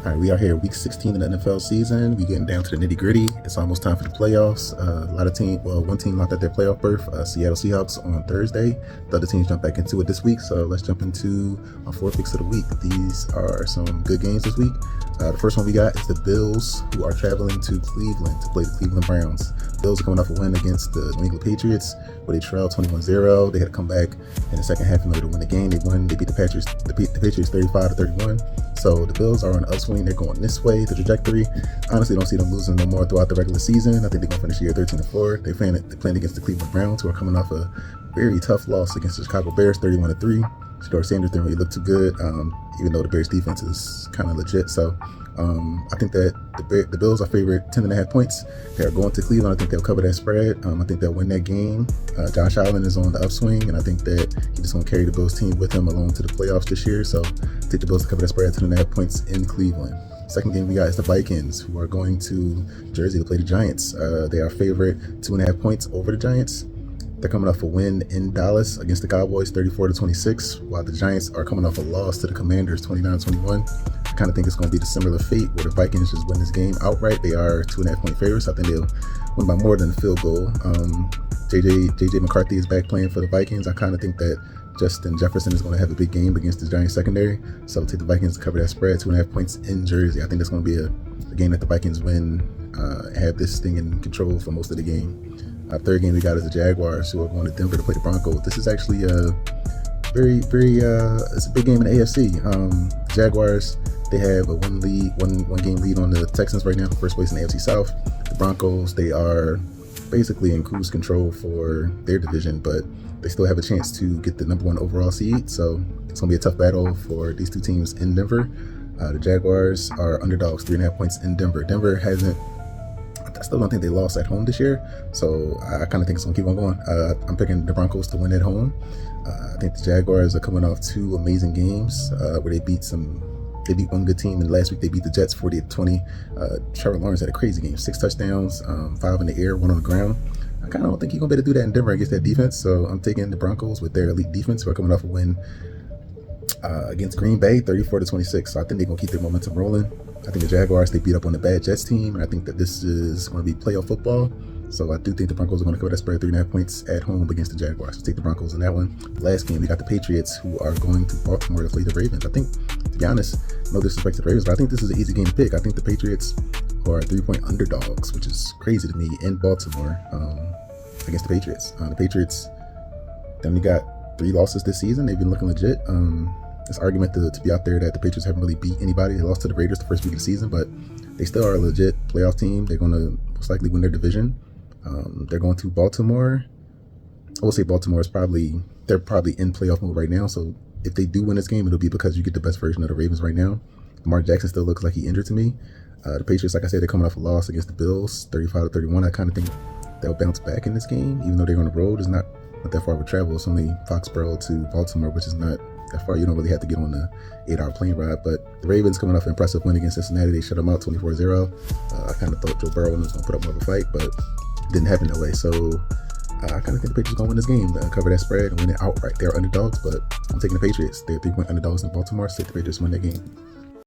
All right, we are here week 16 of the NFL season. We getting down to the nitty gritty. It's almost time for the playoffs. One team locked at their playoff berth, Seattle Seahawks on Thursday. The other teams jump back into it this week. So let's jump into our 4 picks of the week. These are some good games this week. The first one we got is the Bills, who are traveling to Cleveland to play the Cleveland Browns. Bills are coming off a win against the New England Patriots, where they trailed 21-0. They had to come back in the second half in order to win the game. They beat the Patriots 35-31. So the Bills are on an upswing. They're going this way, the trajectory. Honestly, don't see them losing no more throughout the regular season. I think they're going to finish the year 13-4. They're playing against the Cleveland Browns, who are coming off a very tough loss against the Chicago Bears, 31-3. Shedeur Sanders didn't really look too good, even though the Bears defense is kind of legit. So I think that the Bills are favored 10.5 points. They're going to Cleveland. I think they'll cover that spread. I think they'll win that game. Josh Allen is on the upswing, and I think that he's just going to carry the Bills team with him along to the playoffs this year. So take the Bills to cover that spread, 10.5 points in Cleveland. Second game we got is the Vikings, who are going to Jersey to play the Giants. They are favorite 2.5 points over the Giants. They're coming off a win in Dallas against the Cowboys, 34-26, while the Giants are coming off a loss to the Commanders, 29-21. I kind of think it's going to be the similar fate where the Vikings just win this game outright. They are 2.5 point favorites. I think they'll win by more than a field goal. JJ McCarthy is back playing for the Vikings. I kind of think that Justin Jefferson is going to have a big game against the Giants secondary. So take the Vikings to cover that spread, 2.5 points in Jersey. I think that's going to be a game that the Vikings win, have this thing in control for most of the game. Third game we got is the Jaguars, who are going to Denver to play the Broncos. This is actually a it's a big game in the AFC. Jaguars, they have a one game lead on the Texans right now for first place in the AFC South. The Broncos, they are basically in cruise control for their division, but they still have a chance to get the number 1 overall seed. So it's going to be a tough battle for these two teams in Denver. The Jaguars are underdogs, 3.5 points in Denver. I still don't think they lost at home this year, so I kind of think it's going to keep on going. I'm picking the Broncos to win at home. I think the Jaguars are coming off 2 amazing games where they beat one good team, and last week they beat the Jets 40-20. Trevor Lawrence had a crazy game, 6 touchdowns, 5 in the air, 1 on the ground. I kind of don't think he's going to be able to do that in Denver against that defense, so I'm taking the Broncos with their elite defense, who are coming off a win against Green Bay, 34-26. So I think they're going to keep their momentum rolling. I think the Jaguars, they beat up on the bad Jets team, and I think that this is going to be playoff football. So I do think the Broncos are going to cover that spread, 3.5 points at home against the Jaguars. So take the Broncos in that one. Last game, we got the Patriots, who are going to Baltimore to play the Ravens. I think, to be honest, no disrespect to the Ravens, but I think this is an easy game to pick. I think the Patriots are 3-point underdogs, which is crazy to me, in Baltimore against the Patriots. The Patriots, they only got 3 losses this season. They've been looking legit. This argument to be out there that the Patriots haven't really beat anybody. They lost to the Raiders the first week of the season, but they still are a legit playoff team. They're going to most likely win their division. They're going to Baltimore. I will say Baltimore is they're probably in playoff mode right now. So if they do win this game, it'll be because you get the best version of the Ravens right now. Lamar Jackson still looks like he injured to me. The Patriots, like I said, they're coming off a loss against the Bills, 35-31. I kind of think they'll bounce back in this game, even though they're on the road. It's not that far of a travel. It's only Foxborough to Baltimore, which is not that far. You don't really have to get on the 8-hour plane ride. But the Ravens coming off an impressive win against Cincinnati. They shut them out 24-0. I kind of thought Joe Burrow was going to put up more of a fight, but it didn't happen that way. So I kind of think the Patriots are going to win this game, cover that spread and win it outright. They're underdogs, but I'm taking the Patriots. They're 3-point underdogs in Baltimore, so the Patriots win that game.